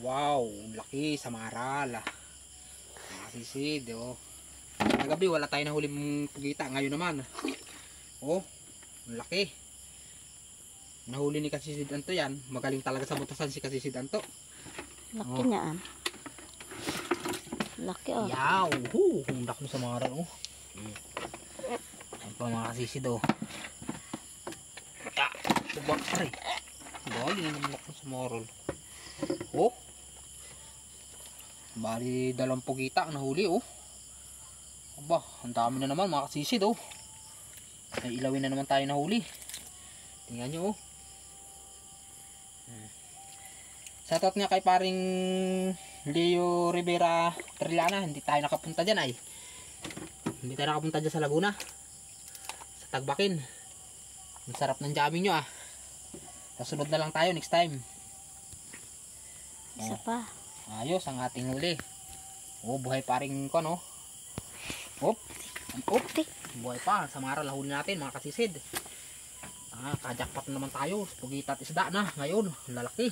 Wow, laki sa maral. Nakasisid, oh. Kagabi wala tayo nahuling pugita. Ngayon naman. Oh, laki. Nahuli ni Kasisid Anto yan. Magaling talaga sa butasan si Kasisid Anto. Laki niya. Laki oh. Yaw, hundak mo sa maral, oh. Ayan pa mga Kasisid, oh. Bubak pare. Bali, naman mo sa maral. Oh. Bali, 2 pugita ang nahuli, oh. Aba, ang dami na naman mga Kasisid, oh. May ilawin na naman tayo nahuli. Tingnan nyo, oh. Shoutout nga kay paring Leo Rivera Trilana. Hindi tayo nakapunta dyan, ay. Hindi tayo nakapunta dyan sa Laguna. Sa Tagbakin. Ang sarap ng jamming nyo, ah. Kasunod na lang tayo next time. Isa pa. Ayos ang ating huli. Oh, buhay pa rin ko, no? Op. Op. Buhay pa. Sa maral huli natin, mga Kasisid. Kajakpat naman tayo. Pugita at isda na. Ngayon, lalaki.